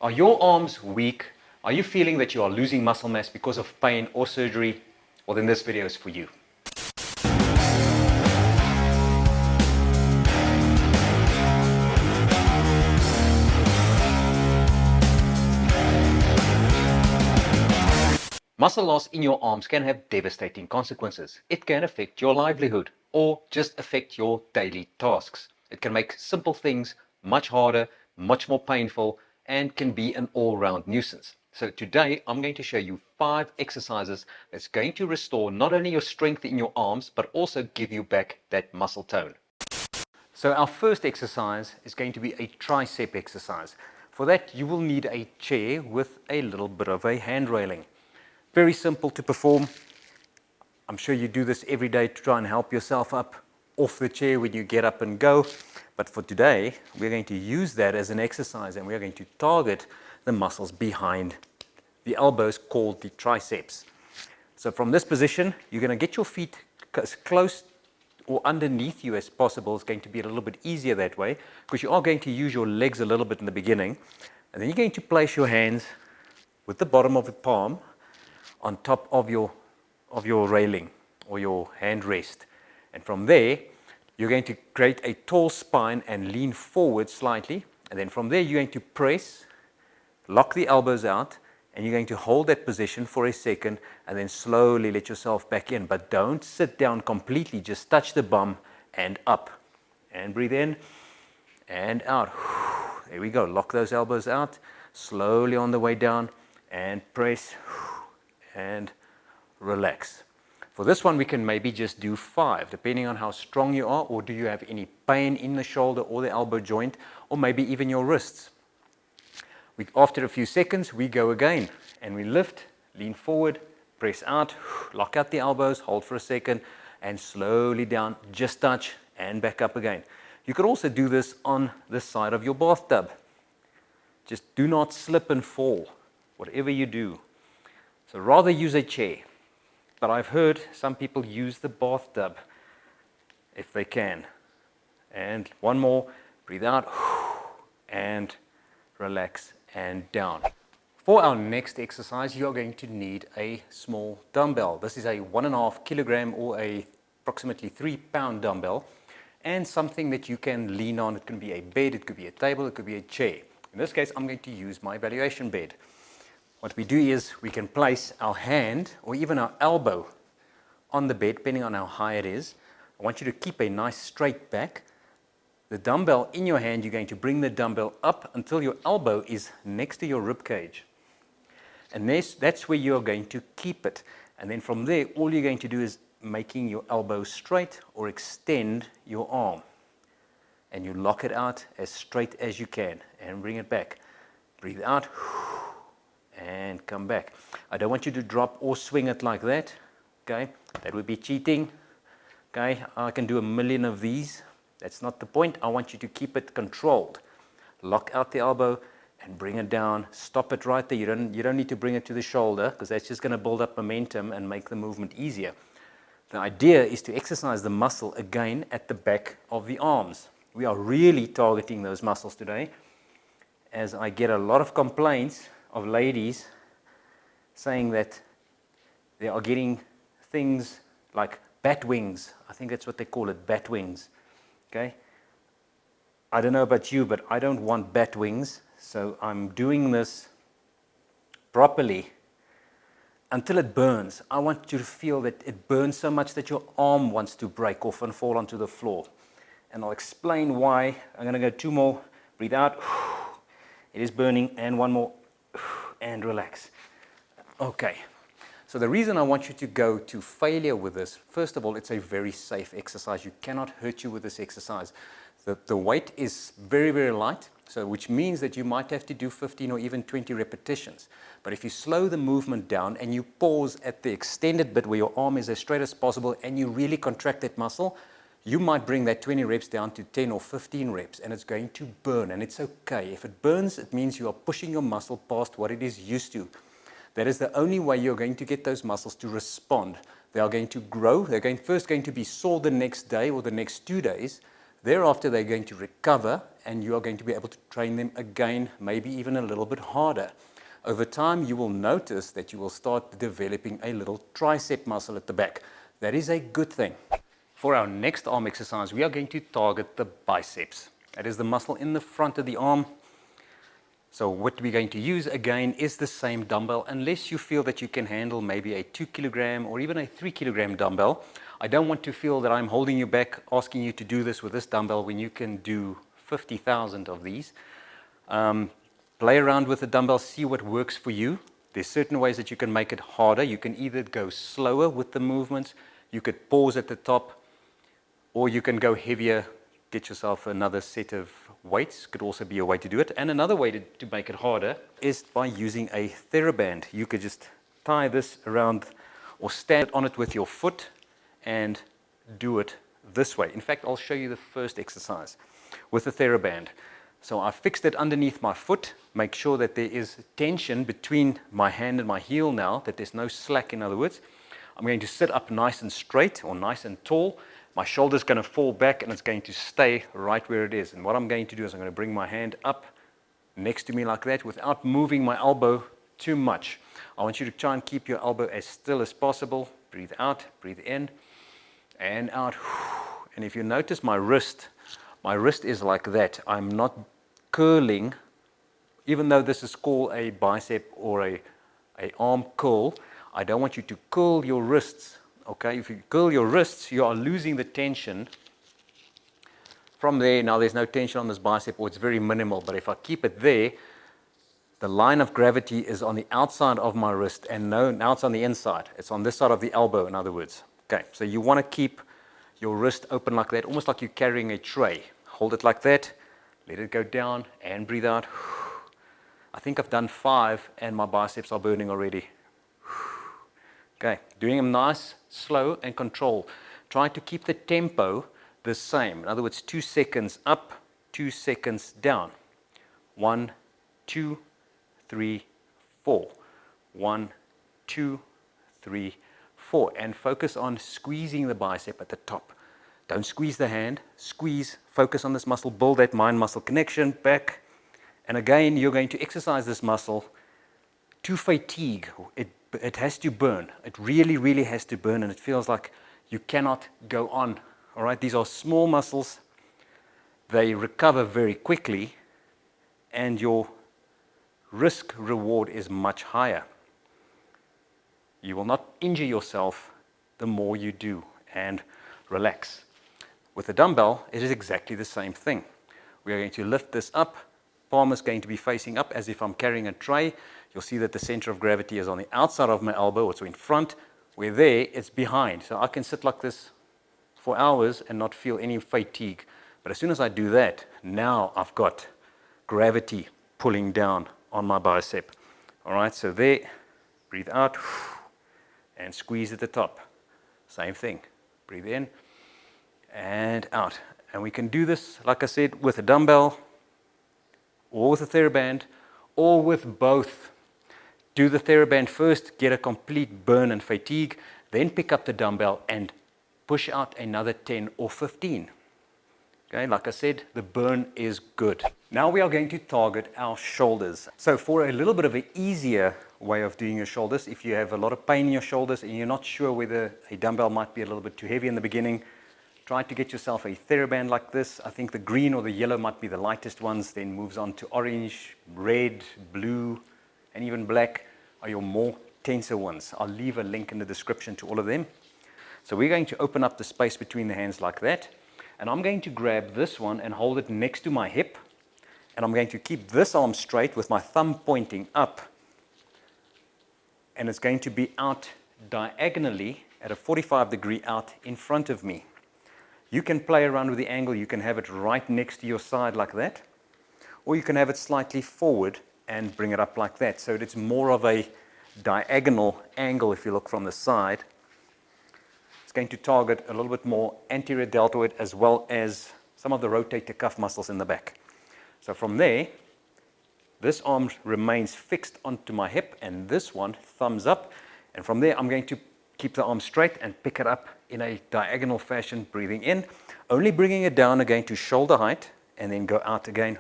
Are your arms weak? Are you feeling that you are losing muscle mass because of pain or surgery? Well, then this video is for you. Muscle loss in your arms can have devastating consequences. It can affect your livelihood or just affect your daily tasks. It can make simple things much harder, much more painful, and can be an all-round nuisance. So today I'm going to show you 5 exercises that's going to restore not only your strength in your arms, but also give you back that muscle tone. So our first exercise is going to be a tricep exercise. For that, you will need a chair with a little bit of a hand railing. Very simple to perform. I'm sure you do this every day to try and help yourself up off the chair when you get up and go. But for today, we're going to use that as an exercise, and we're going to target the muscles behind the elbows called the triceps. So from this position, you're going to get your feet as close or underneath you as possible. It's going to be a little bit easier that way because you are going to use your legs a little bit in the beginning. And then you're going to place your hands with the bottom of the palm on top of your railing or your hand rest. And from there, you're going to create a tall spine and lean forward slightly. And then from there, you're going to press, lock the elbows out, and you're going to hold that position for a second and then slowly let yourself back in. But don't sit down completely, just touch the bum and up. And breathe in and out. There we go, lock those elbows out, slowly on the way down and press and relax. For this one, we can maybe just do 5, depending on how strong you are, or do you have any pain in the shoulder or the elbow joint, or maybe even your wrists. After a few seconds, we go again, and we lift, lean forward, press out, lock out the elbows, hold for a second, and slowly down, just touch, and back up again. You could also do this on the side of your bathtub. Just do not slip and fall, whatever you do. So rather use a chair, but I've heard some people use the bathtub if they can. And one more, breathe out and relax and down. For our next exercise, you are going to need a small dumbbell. This is a 1.5 kilogram or approximately 3-pound dumbbell, and something that you can lean on. It can be a bed, it could be a table, it could be a chair. In this case, I'm going to use my evaluation bed. What we do is we can place our hand or even our elbow on the bed, depending on how high it is. I want you to keep a nice straight back. The dumbbell in your hand, you're going to bring the dumbbell up until your elbow is next to your rib cage. And that's where you're going to keep it. And then from there, all you're going to do is making your elbow straight or extend your arm. And you lock it out as straight as you can and bring it back. Breathe out. And come back. I don't want you to drop or swing it like that. Okay, that would be cheating. Okay, I can do a million of these. That's not the point. I want you to keep it controlled. Lock out the elbow and bring it down. Stop it right there. You don't need to bring it to the shoulder because that's just going to build up momentum and make the movement easier. The idea is to exercise the muscle again at the back of the arms. We are really targeting those muscles today, as I get a lot of complaints of ladies saying that they are getting things like bat wings. I think that's what they call it, bat wings. Okay? I don't know about you, but I don't want bat wings. So I'm doing this properly until it burns. I want you to feel that it burns so much that your arm wants to break off and fall onto the floor. And I'll explain why. I'm going to go 2 more. Breathe out. It is burning. And 1 more. And relax. Okay, so the reason I want you to go to failure with this, first of all, it's a very safe exercise. You cannot hurt you with this exercise. The weight is very, very light, so which means that you might have to do 15 or even 20 repetitions. But if you slow the movement down and you pause at the extended bit where your arm is as straight as possible and you really contract that muscle, you might bring that 20 reps down to 10 or 15 reps, and it's going to burn, and it's okay. If it burns, it means you are pushing your muscle past what it is used to. That is the only way you're going to get those muscles to respond. They are going to grow. They're first going to be sore the next day or the next 2 days. Thereafter, they're going to recover, and you are going to be able to train them again, maybe even a little bit harder. Over time, you will notice that you will start developing a little tricep muscle at the back. That is a good thing. For our next arm exercise, we are going to target the biceps. That is the muscle in the front of the arm. So what we're going to use again is the same dumbbell, unless you feel that you can handle maybe a 2 kilogram or even a 3 kilogram dumbbell. I don't want to feel that I'm holding you back, asking you to do this with this dumbbell when you can do 50,000 of these. Play around with the dumbbell, see what works for you. There's certain ways that you can make it harder. You can either go slower with the movements, you could pause at the top, or you can go heavier, get yourself another set of weights. Could also be a way to do it. And another way to make it harder is by using a Theraband. You could just tie this around or stand on it with your foot and do it this way. In fact, I'll show you the first exercise with the Theraband. So I fixed it underneath my foot. Make sure that there is tension between my hand and my heel now, that there's no slack, in other words. I'm going to sit up nice and straight or nice and tall. My shoulder's going to fall back and it's going to stay right where it is. And what I'm going to do is I'm going to bring my hand up next to me like that without moving my elbow too much. I want you to try and keep your elbow as still as possible. Breathe out, breathe in, and out. And if you notice my wrist is like that. I'm not curling, even though this is called a bicep or a arm curl. I don't want you to curl your wrists. Okay, if you curl your wrists, you are losing the tension. From there, now there's no tension on this bicep, or it's very minimal. But if I keep it there, the line of gravity is on the outside of my wrist, and now it's on the inside. It's on this side of the elbow, in other words. Okay, so you want to keep your wrist open like that, almost like you're carrying a tray. Hold it like that, let it go down, and breathe out. I think I've done 5, and my biceps are burning already. Okay, doing them nice, slow, and controlled. Try to keep the tempo the same. In other words, 2 seconds up, 2 seconds down. 1, 2, 3, 4. 1, 2, 3, 4. And focus on squeezing the bicep at the top. Don't squeeze the hand. Squeeze. Focus on this muscle. Build that mind-muscle connection back. And again, you're going to exercise this muscle to fatigue. It has to burn. It really, really has to burn, and it feels like you cannot go on. All right, these are small muscles. They recover very quickly, and your risk reward is much higher. You will not injure yourself the more you do, and relax. With the dumbbell, it is exactly the same thing. We are going to lift this up. Palm is going to be facing up as if I'm carrying a tray. You'll see that the center of gravity is on the outside of my elbow, so in front. Where there, it's behind. So I can sit like this for hours and not feel any fatigue. But as soon as I do that, now I've got gravity pulling down on my bicep. All right, so there, breathe out, and squeeze at the top. Same thing. Breathe in and out. And we can do this, like I said, with a dumbbell, or with a Theraband, or with both. Do the Theraband first, get a complete burn and fatigue, then pick up the dumbbell and push out another 10 or 15. Okay, like I said, the burn is good. Now we are going to target our shoulders. So for a little bit of an easier way of doing your shoulders, if you have a lot of pain in your shoulders and you're not sure whether a dumbbell might be a little bit too heavy in the beginning, try to get yourself a Theraband like this. I think the green or the yellow might be the lightest ones, then moves on to orange, red, blue, and even black are your more tenser ones. I'll leave a link in the description to all of them. So we're going to open up the space between the hands like that. And I'm going to grab this one and hold it next to my hip. And I'm going to keep this arm straight with my thumb pointing up. And it's going to be out diagonally at a 45-degree out in front of me. You can play around with the angle. You can have it right next to your side like that. Or you can have it slightly forward and bring it up like that. So it's more of a diagonal angle if you look from the side. It's going to target a little bit more anterior deltoid as well as some of the rotator cuff muscles in the back. So from there, this arm remains fixed onto my hip and this one thumbs up. And from there, I'm going to keep the arm straight and pick it up in a diagonal fashion, breathing in, only bringing it down again to shoulder height, and then go out again,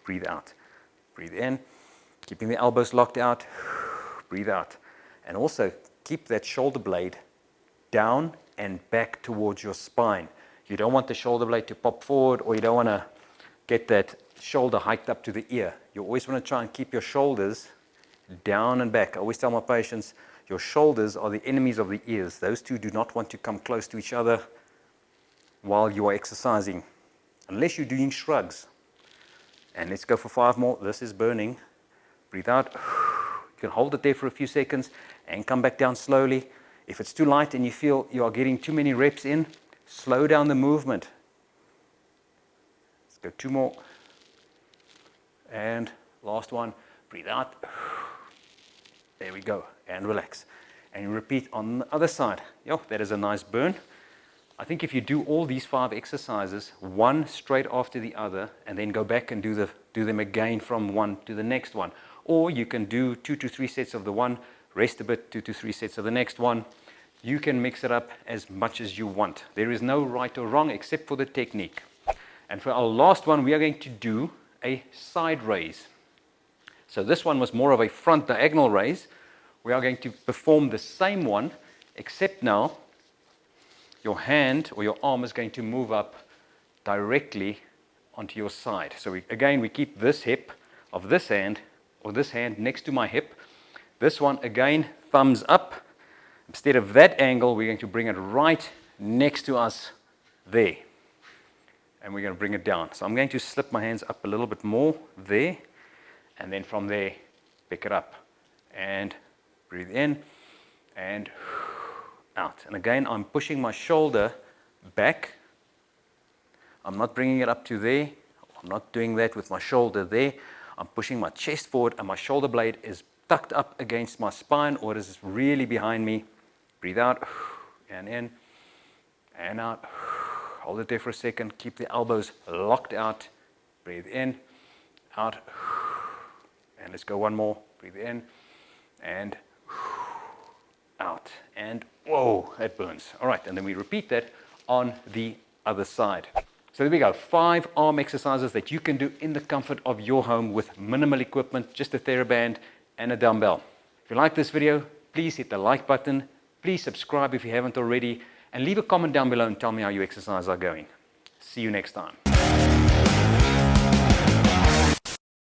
breathe out. Breathe in, keeping the elbows locked out, breathe out. And also keep that shoulder blade down and back towards your spine. You don't want the shoulder blade to pop forward, or you don't want to get that shoulder hiked up to the ear. You always want to try and keep your shoulders down and back. I always tell my patients, your shoulders are the enemies of the ears. Those two do not want to come close to each other while you are exercising, unless you're doing shrugs. And let's go for 5 more. This is burning. Breathe out. You can hold it there for a few seconds and come back down slowly. If it's too light and you feel you are getting too many reps in, slow down the movement. Let's go 2 more. And last one. Breathe out. There we go. And relax. And you repeat on the other side. Yo, that is a nice burn. I think if you do all these 5 exercises, one straight after the other, and then go back and do them again from one to the next one. Or you can do 2 to 3 sets of the one, rest a bit, 2 to 3 sets of the next one. You can mix it up as much as you want. There is no right or wrong except for the technique. And for our last one, we are going to do a side raise. So this one was more of a front diagonal raise. We are going to perform the same one, except now your hand or your arm is going to move up directly onto your side. So we keep this hip of this hand, or this hand next to my hip. This one, again, thumbs up. Instead of that angle, we're going to bring it right next to us there. And we're going to bring it down. So I'm going to slip my hands up a little bit more there. And then from there, pick it up. And breathe in and out. And again, I'm pushing my shoulder back. I'm not bringing it up to there. I'm not doing that with my shoulder there. I'm pushing my chest forward, and my shoulder blade is tucked up against my spine, or it is really behind me. Breathe out and in and out. Hold it there for a second. Keep the elbows locked out. Breathe in, out. And let's go one more. Breathe in and out. And whoa, that burns. All right, and then we repeat that on the other side. So there we go, 5 arm exercises that you can do in the comfort of your home with minimal equipment, just a Theraband and a dumbbell. If you like this video, please hit the like button. Please subscribe if you haven't already, and leave a comment down below and tell me how your exercises are going. See you next time.